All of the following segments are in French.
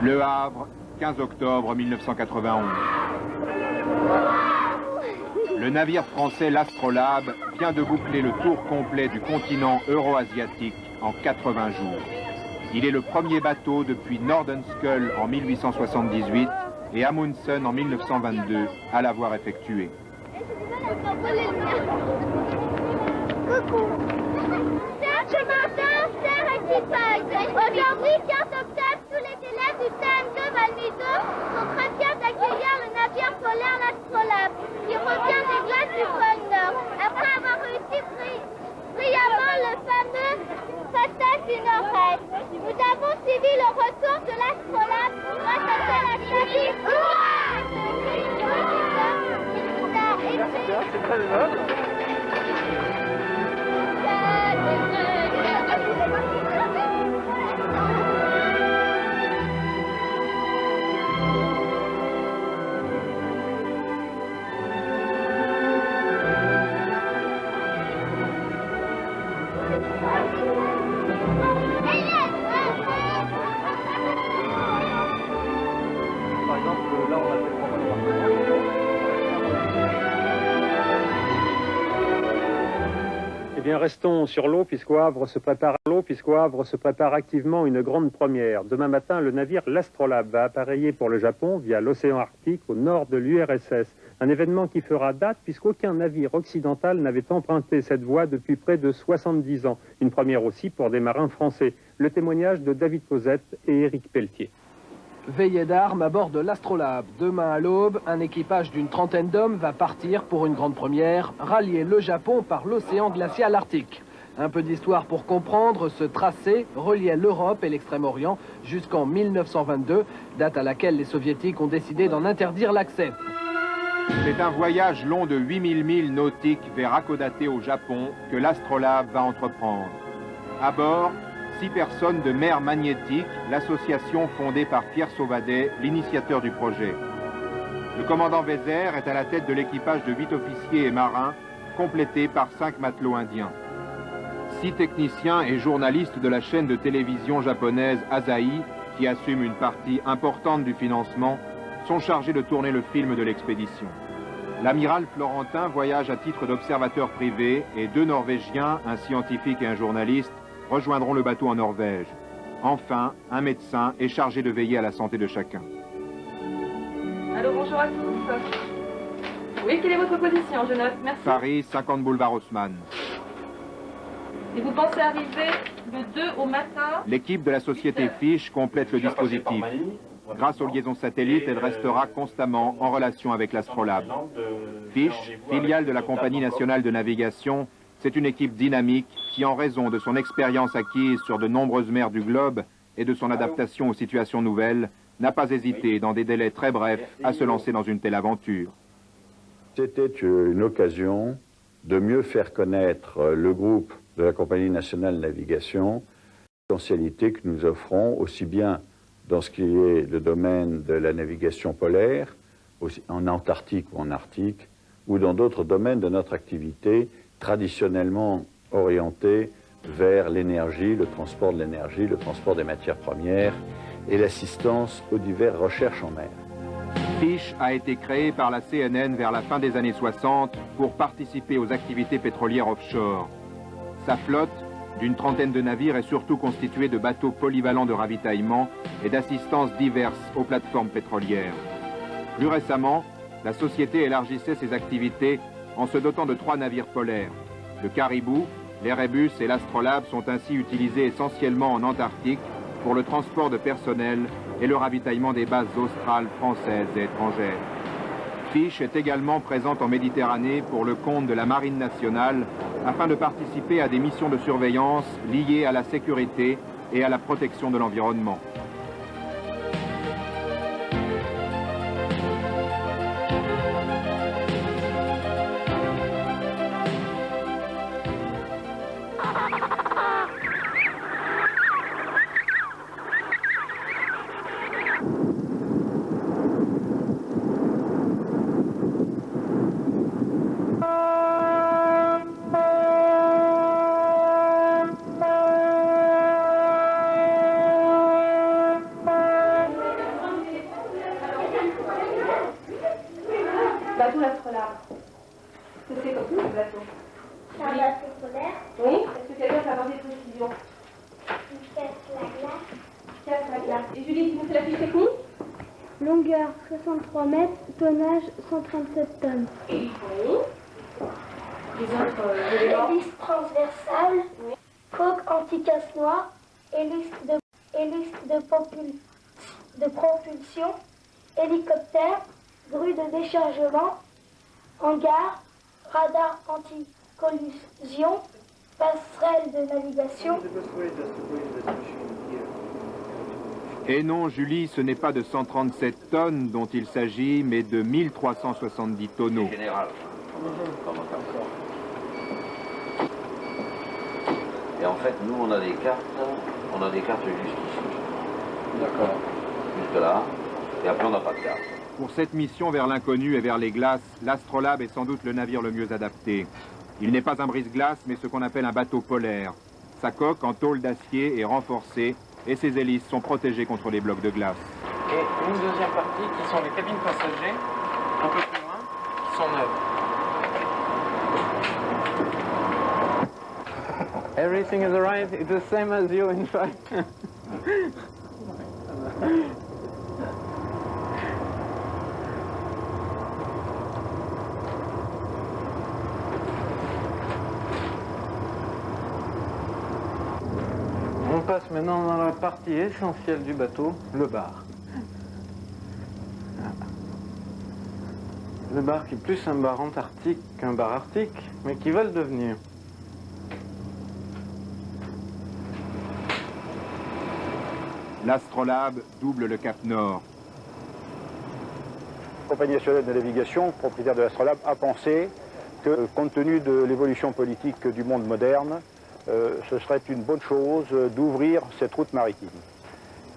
Le Havre, 15 octobre 1991. Le navire français l'Astrolabe vient de boucler le tour complet du continent euro-asiatique en 80 jours. Il est le premier bateau depuis Nordenskjöld en 1878 et Amundsen en 1922 à l'avoir effectué. Coucou. Cher commandant, cher équipage. Aujourd'hui, 15 octobre, tous les élèves du CM2 Valmido sont très fiers d'accueillir le navire polaire l'Astrolabe, qui revient des glaces du pôle Nord, après avoir réussi brillamment le fameux passage du Nord-Est. Nous avons suivi le retour de l'Astrolabe grâce à celle qui nous a C'est très aimable. Par exemple, là, on a fait Eh bien, restons sur l'eau, puisqu'au Havre se prépare activement une grande première. Demain matin, le navire l'Astrolabe va appareiller pour le Japon via l'océan Arctique au nord de l'URSS. Un événement qui fera date, puisqu'aucun navire occidental n'avait emprunté cette voie depuis près de 70 ans. Une première aussi pour des marins français. Le témoignage de David Cosette et Éric Pelletier. Veillée d'armes à bord de l'Astrolabe. Demain à l'aube, un équipage d'une trentaine d'hommes va partir pour une grande première, rallier le Japon par l'océan glacial Arctique. Un peu d'histoire pour comprendre, ce tracé reliait l'Europe et l'Extrême-Orient jusqu'en 1922, date à laquelle les Soviétiques ont décidé d'en interdire l'accès. C'est un voyage long de 8000 milles nautiques vers Hakodate au Japon que l'Astrolabe va entreprendre. À bord, 6 personnes de mer magnétique, l'association fondée par Pierre Sauvadet, l'initiateur du projet. Le commandant Vézère est à la tête de l'équipage de 8 officiers et marins, complété par 5 matelots indiens. 6 techniciens et journalistes de la chaîne de télévision japonaise Asahi, qui assume une partie importante du financement, sont chargés de tourner le film de l'expédition. L'amiral Florentin voyage à titre d'observateur privé et 2 Norvégiens, un scientifique et un journaliste, rejoindront le bateau en Norvège. Enfin, un médecin est chargé de veiller à la santé de chacun. Allô, bonjour à tous. Oui, quelle est votre position? Je note, merci. Paris, 50 boulevard Haussmann. Et vous pensez arriver le 2 au matin? L'équipe de la société Fish complète le dispositif. Grâce aux liaisons satellites, elle restera constamment en relation avec l'Astrolabe. Fish, filiale de la Compagnie nationale de navigation, c'est une équipe dynamique qui, en raison de son expérience acquise sur de nombreuses mers du globe et de son adaptation aux situations nouvelles, n'a pas hésité, dans des délais très brefs, à se lancer dans une telle aventure. C'était une occasion de mieux faire connaître le groupe de la Compagnie nationale de navigation, la potentialité que nous offrons aussi bien dans ce qui est le domaine de la navigation polaire, en Antarctique ou en Arctique, ou dans d'autres domaines de notre activité traditionnellement orientés vers l'énergie, le transport de l'énergie, le transport des matières premières et l'assistance aux diverses recherches en mer. Fish a été créé par la CNN vers la fin des années 60 pour participer aux activités pétrolières offshore. Sa flotte, d'une trentaine de navires, est surtout constituée de bateaux polyvalents de ravitaillement et d'assistances diverses aux plateformes pétrolières. Plus récemment, la société élargissait ses activités en se dotant de 3 navires polaires. Le Caribou, l'Erebus et l'Astrolabe sont ainsi utilisés essentiellement en Antarctique pour le transport de personnel et le ravitaillement des bases australes, françaises et étrangères. Fish est également présente en Méditerranée pour le compte de la Marine nationale afin de participer à des missions de surveillance liées à la sécurité et à la protection de l'environnement. des précisions. Il casse la glace. Casse la glace. Et Julie, tu nous fais la fiche technique? Longueur 63 mètres, tonnage 137 tonnes. Oui. Les autres éléments. Hélice transversale, Oui. coque anti-casse-noix, hélice de propulsion, hélicoptère, grue de déchargement, hangar, radar anti-collision, passerelle de navigation. Et non, Julie, ce n'est pas de 137 tonnes dont il s'agit, mais de 1370 tonneaux. Général. Et en fait, nous, on a des cartes juste ici. D'accord. Jusque là. Et après, on n'a pas de carte. Pour cette mission vers l'inconnu et vers les glaces, l'Astrolabe est sans doute le navire le mieux adapté. Il n'est pas un brise-glace, mais ce qu'on appelle un bateau polaire. Sa coque en tôle d'acier est renforcée et ses hélices sont protégées contre les blocs de glace. Et une deuxième partie qui sont les cabines passagers, un peu plus loin, qui sont neuves. Everything is alright, it's the same as you in fact. On passe maintenant dans la partie essentielle du bateau, le bar. Le bar qui est plus un bar antarctique qu'un bar arctique, mais qui va le devenir. L'Astrolabe double le Cap Nord. La Compagnie nationale de navigation, propriétaire de l'Astrolabe, a pensé que, compte tenu de l'évolution politique du monde moderne, ce serait une bonne chose d'ouvrir cette route maritime.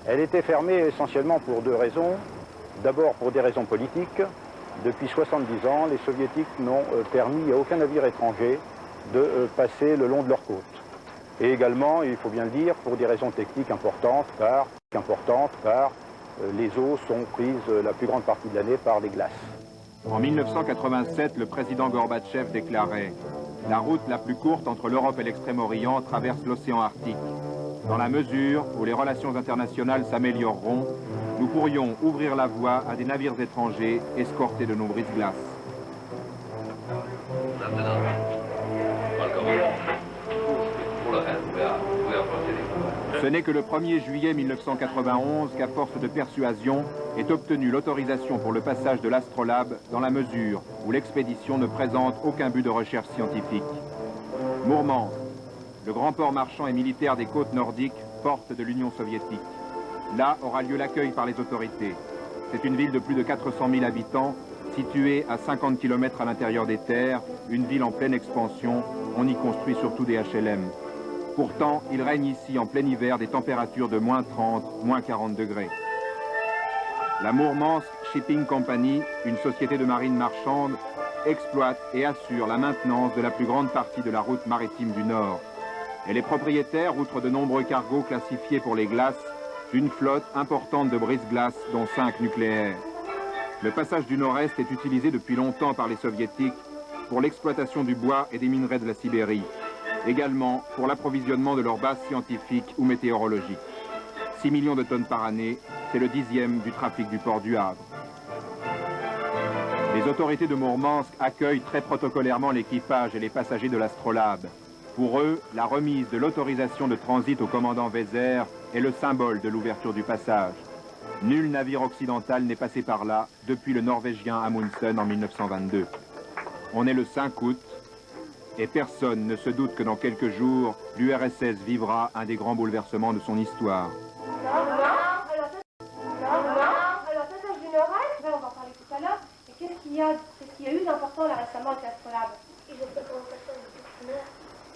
Elle était fermée essentiellement pour deux raisons. D'abord pour des raisons politiques. Depuis 70 ans, les soviétiques n'ont permis à aucun navire étranger de passer le long de leurs côtes. Et également, il faut bien le dire, pour des raisons techniques importantes, car les eaux sont prises la plus grande partie de l'année par les glaces. En 1987, le président Gorbatchev déclarait « La route la plus courte entre l'Europe et l'Extrême-Orient traverse l'océan Arctique. Dans la mesure où les relations internationales s'amélioreront, nous pourrions ouvrir la voie à des navires étrangers escortés de nos brise-glaces. » Ce n'est que le 1er juillet 1991 qu'à force de persuasion est obtenue l'autorisation pour le passage de l'Astrolabe dans la mesure où l'expédition ne présente aucun but de recherche scientifique. Mourmansk, le grand port marchand et militaire des côtes nordiques, porte de l'Union soviétique. Là aura lieu l'accueil par les autorités. C'est une ville de plus de 400 000 habitants, située à 50 km à l'intérieur des terres, une ville en pleine expansion. On y construit surtout des HLM. Pourtant, il règne ici en plein hiver des températures de moins 30, moins 40 degrés. La Mourmansk Shipping Company, une société de marine marchande, exploite et assure la maintenance de la plus grande partie de la route maritime du Nord. Elle est propriétaire, outre de nombreux cargos classifiés pour les glaces, d'une flotte importante de brise-glaces, dont 5 nucléaires. Le passage du Nord-Est est utilisé depuis longtemps par les soviétiques pour l'exploitation du bois et des minerais de la Sibérie. Également pour l'approvisionnement de leurs bases scientifiques ou météorologiques. 6 millions de tonnes par année, c'est le 10e du trafic du port du Havre. Les autorités de Mourmansk accueillent très protocolairement l'équipage et les passagers de l'Astrolabe. Pour eux, la remise de l'autorisation de transit au commandant Weser est le symbole de l'ouverture du passage. Nul navire occidental n'est passé par là depuis le norvégien Amundsen en 1922. On est le 5 août. Et personne ne se doute que dans quelques jours, l'URSS vivra un des grands bouleversements de son histoire. Alors, passage du Nord-Est, on va en parler tout à l'heure. Et qu'est-ce qu'il y a eu d'important là récemment avec l'Astrolabe? Ils ont fait comment passer du Nord.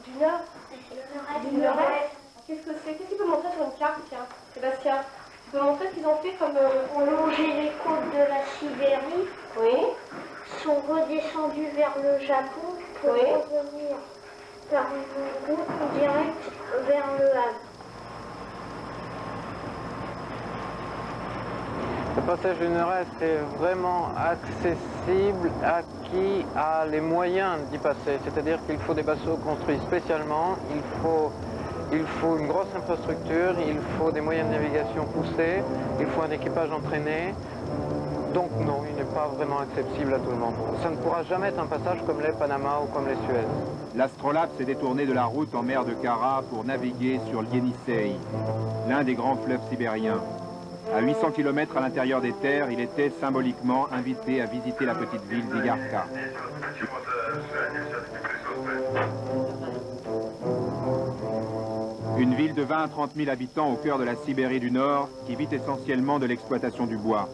Du Nord? Du Nord-Est. Qu'est-ce que c'est? Qu'est-ce qu'il peut montrer sur une carte, tiens, Sébastien? Tu peux montrer ce qu'ils ont fait comme... ont longé les côtes de la Sibérie. Oui. Sont redescendus vers le Japon pour revenir par une route directe vers le Havre. Le passage du Nord-Est est vraiment accessible à qui a les moyens d'y passer. C'est-à-dire qu'il faut des bateaux construits spécialement, il faut Il faut une grosse infrastructure, il faut des moyens de navigation poussés, il faut un équipage entraîné. Donc non, il n'est pas vraiment accessible à tout le monde. Ça ne pourra jamais être un passage comme les Panama ou comme les Suez. L'Astrolabe s'est détourné de la route en mer de Kara pour naviguer sur l'Ienisseï, l'un des grands fleuves sibériens. À 800 km à l'intérieur des terres, il était symboliquement invité à visiter la petite ville d'Igarka. Une ville de 20 à 30 000 habitants au cœur de la Sibérie du Nord qui vit essentiellement de l'exploitation du bois.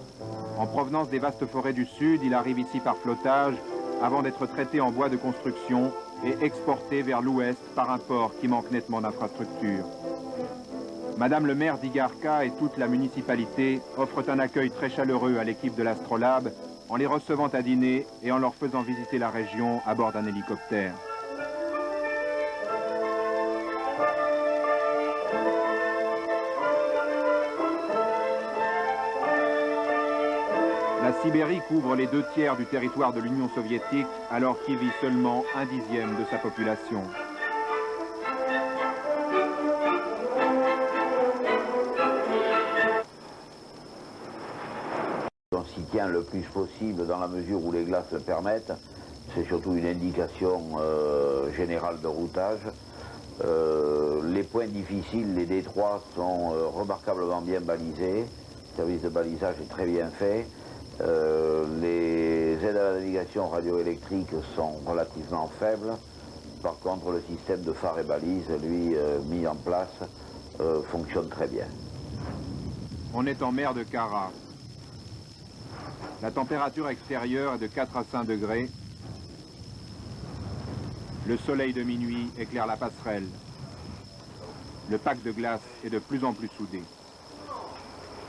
En provenance des vastes forêts du Sud, il arrive ici par flottage avant d'être traité en bois de construction et exporté vers l'ouest par un port qui manque nettement d'infrastructures. Madame le maire d'Igarka et toute la municipalité offrent un accueil très chaleureux à l'équipe de l'Astrolabe en les recevant à dîner et en leur faisant visiter la région à bord d'un hélicoptère. La Sibérie couvre les 2/3 du territoire de l'Union soviétique, alors qu'il vit seulement 1/10 de sa population. On s'y tient le plus possible dans la mesure où les glaces le permettent. C'est surtout une indication générale de routage. Les points difficiles, les détroits, sont remarquablement bien balisés. Le service de balisage est très bien fait. Les aides à la navigation radioélectrique sont relativement faibles. Par contre, le système de phare et balises, lui, mis en place, fonctionne très bien. On est en mer de Kara. La température extérieure est de 4 à 5 degrés. Le soleil de minuit éclaire la passerelle. Le pack de glace est de plus en plus soudé.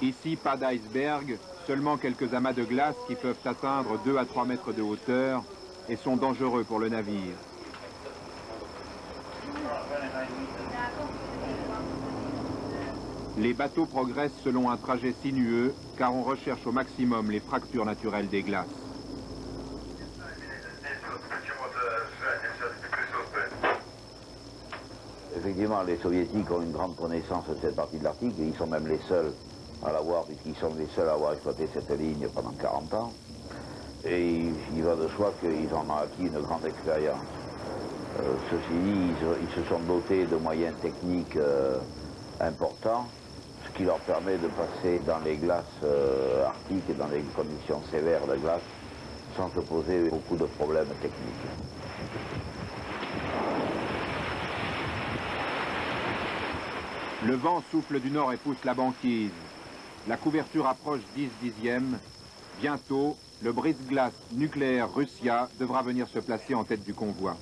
Ici, pas d'iceberg, seulement quelques amas de glace qui peuvent atteindre 2 à 3 mètres de hauteur et sont dangereux pour le navire. Les bateaux progressent selon un trajet sinueux car on recherche au maximum les fractures naturelles des glaces. Effectivement, les soviétiques ont une grande connaissance de cette partie de l'Arctique et ils sont même les seuls à l'avoir, puisqu'ils sont les seuls à avoir exploité cette ligne pendant 40 ans. Et il va de soi qu'ils en ont acquis une grande expérience. Ceci dit, ils se sont dotés de moyens techniques importants, ce qui leur permet de passer dans les glaces arctiques et dans les conditions sévères de glace sans se poser beaucoup de problèmes techniques. Le vent souffle du nord et pousse la banquise. La couverture approche 10/10. Bientôt, le brise-glace nucléaire Russia devra venir se placer en tête du convoi.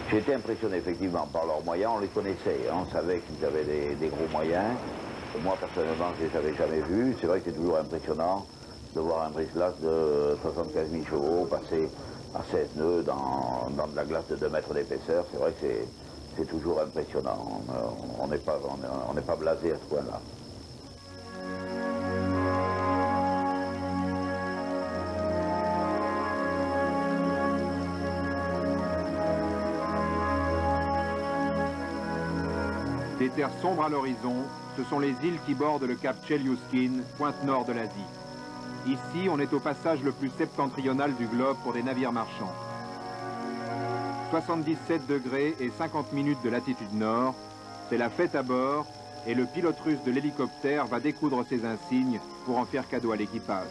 J'ai été impressionné effectivement par leurs moyens, on les connaissait, hein, on savait qu'ils avaient des gros moyens. Moi personnellement je ne les avais jamais vus, c'est vrai que c'est toujours impressionnant de voir un brise-glace de 75 000 chevaux passer à 16 nœuds dans de la glace de 2 mètres d'épaisseur, c'est vrai que c'est toujours impressionnant, on n'est pas blasé à ce point-là. Des terres sombres à l'horizon, ce sont les îles qui bordent le cap Chelyuskin, pointe nord de l'Asie. Ici, on est au passage le plus septentrional du globe pour des navires marchands. 77 degrés et 50 minutes de latitude nord, c'est la fête à bord et le pilote russe de l'hélicoptère va découdre ses insignes pour en faire cadeau à l'équipage.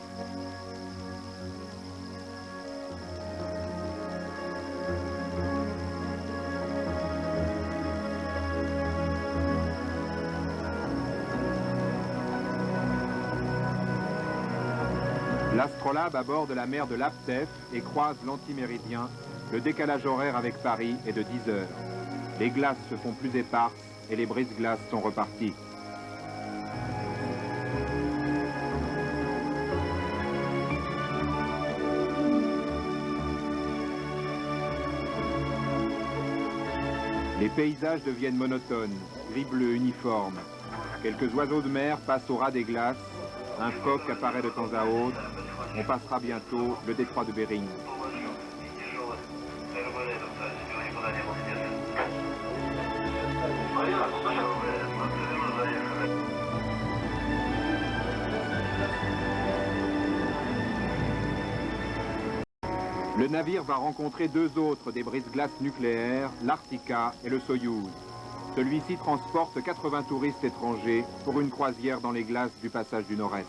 L'Astrolabe aborde la mer de Laptev et croise l'antiméridien. Le décalage horaire avec Paris est de 10 heures. Les glaces se font plus éparses et les brise-glaces sont reparties. Les paysages deviennent monotones, gris-bleu uniforme. Quelques oiseaux de mer passent au ras des glaces. Un phoque apparaît de temps à autre. On passera bientôt le détroit de Bering. Le navire va rencontrer deux autres des brise-glaces nucléaires, l'Arctica et le Soyouz. Celui-ci transporte 80 touristes étrangers pour une croisière dans les glaces du passage du Nord-Est.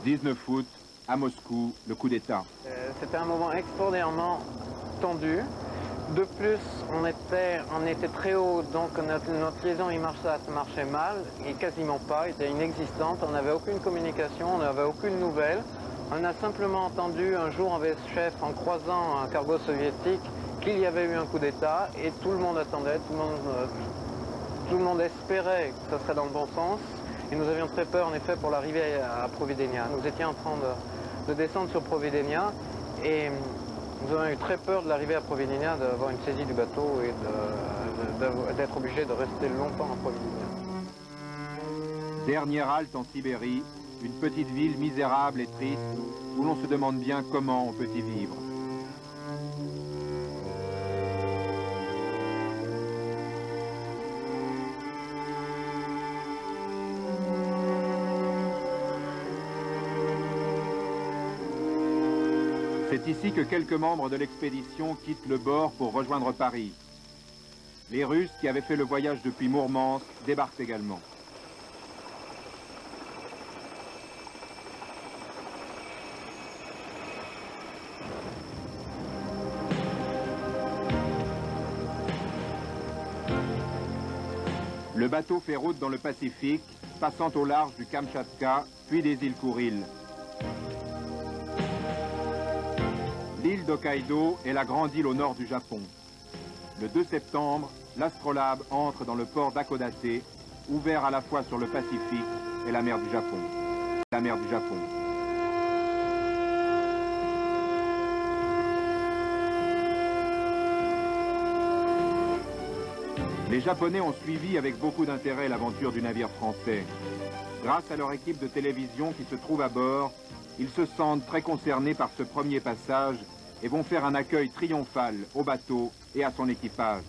19 août, à Moscou, le coup d'État. C'était un moment extraordinairement tendu. De plus, on était très haut, donc notre liaison marchait mal, et quasiment pas, était inexistante. On n'avait aucune communication, on n'avait aucune nouvelle. On a simplement entendu un jour un chef en croisant un cargo soviétique qu'il y avait eu un coup d'État, et tout le monde attendait, tout le monde espérait que ça serait dans le bon sens. Et nous avions très peur, en effet, pour l'arrivée à Providenia. Nous étions en train de descendre sur Providenia, et nous avons eu très peur de l'arrivée à Providenia, d'avoir une saisie du bateau et d'être obligé de rester longtemps à Providenia. Dernière halte en Sibérie, une petite ville misérable et triste, où l'on se demande bien comment on peut y vivre. C'est ici que quelques membres de l'expédition quittent le bord pour rejoindre Paris. Les Russes qui avaient fait le voyage depuis Mourmansk débarquent également. Le bateau fait route dans le Pacifique, passant au large du Kamchatka, puis des îles Kouriles. L'île d'Hokkaido est la grande île au nord du Japon. Le 2 septembre, l'Astrolabe entre dans le port d'Hakodate, ouvert à la fois sur le Pacifique et la mer du Japon. La mer du Japon. Les Japonais ont suivi avec beaucoup d'intérêt l'aventure du navire français. Grâce à leur équipe de télévision qui se trouve à bord, ils se sentent très concernés par ce premier passage et vont faire un accueil triomphal au bateau et à son équipage.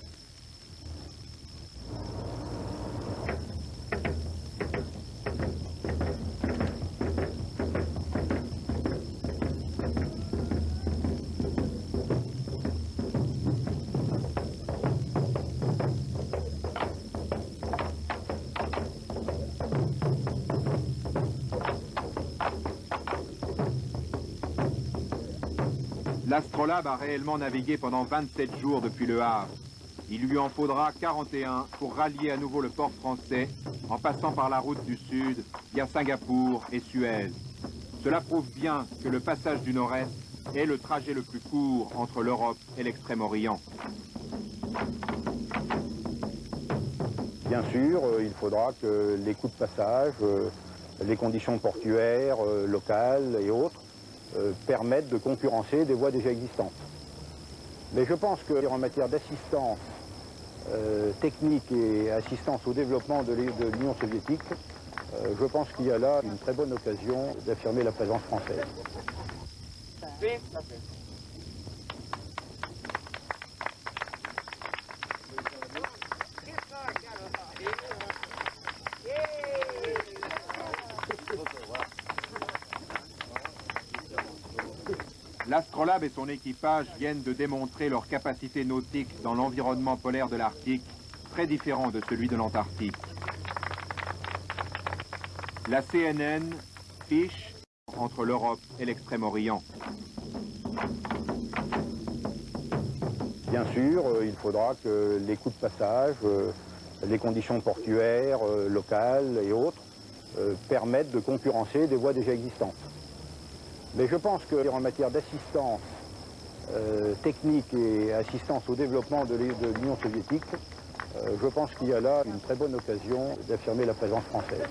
L'Astrolabe a réellement navigué pendant 27 jours depuis Le Havre. Il lui en faudra 41 pour rallier à nouveau le port français en passant par la route du Sud via Singapour et Suez. Cela prouve bien que le passage du Nord-Est est le trajet le plus court entre l'Europe et l'Extrême-Orient. Bien sûr, il faudra que les coûts de passage, les conditions portuaires, locales et autres, permettent de concurrencer des voies déjà existantes. Mais je pense qu'en matière d'assistance technique et assistance au développement de l'Union soviétique, je pense qu'il y a là une très bonne occasion d'affirmer la présence française. L'Astrolabe et son équipage viennent de démontrer leur capacité nautique dans l'environnement polaire de l'Arctique, très différent de celui de l'Antarctique. La CNN fiche entre l'Europe et l'Extrême-Orient. Bien sûr, il faudra que les coûts de passage, les conditions portuaires, locales et autres, permettent de concurrencer des voies déjà existantes. Mais je pense qu'en matière d'assistance technique et assistance au développement de l'Union soviétique, je pense qu'il y a là une très bonne occasion d'affirmer la présence française.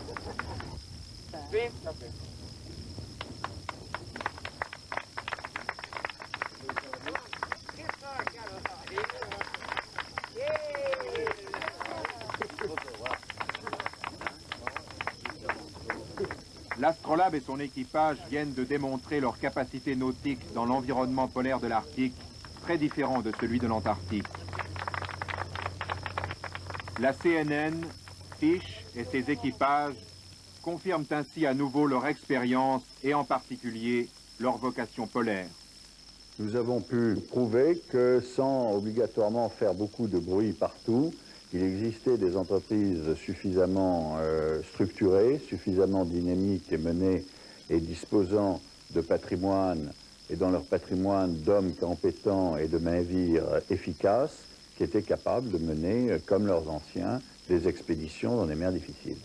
L'Astrolabe et son équipage viennent de démontrer leur capacité nautique dans l'environnement polaire de l'Arctique, très différent de celui de l'Antarctique. La CNN, Fish et ses équipages confirment ainsi à nouveau leur expérience et en particulier leur vocation polaire. Nous avons pu prouver que sans obligatoirement faire beaucoup de bruit partout, il existait des entreprises suffisamment structurées, suffisamment dynamiques et menées et disposant de patrimoine et dans leur patrimoine d'hommes compétents et de navires efficaces qui étaient capables de mener, comme leurs anciens, des expéditions dans des mers difficiles.